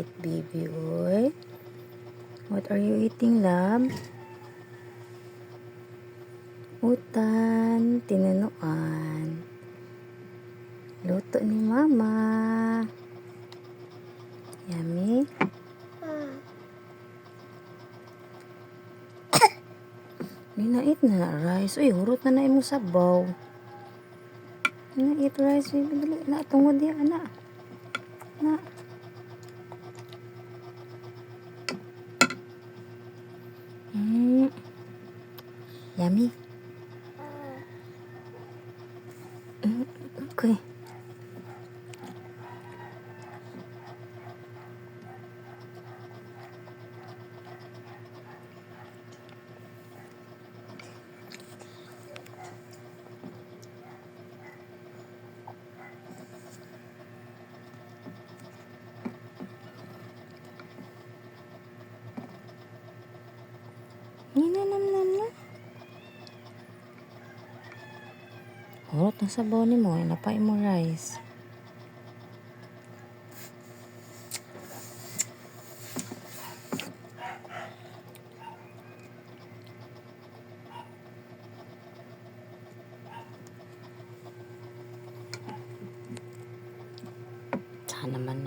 sweet baby, oy. What are you eating, love? Utan, tinunuan. Luto ni Mama. Yummy. Ninait na rice. Uy, hurot na mo sabaw. Ninait rice. Uy, dali na. Tungod yan, anak. Na. Yummy. Okay. Ninanam. Hurot na sabaw ni mo. Napay mo rice. Sana naman na.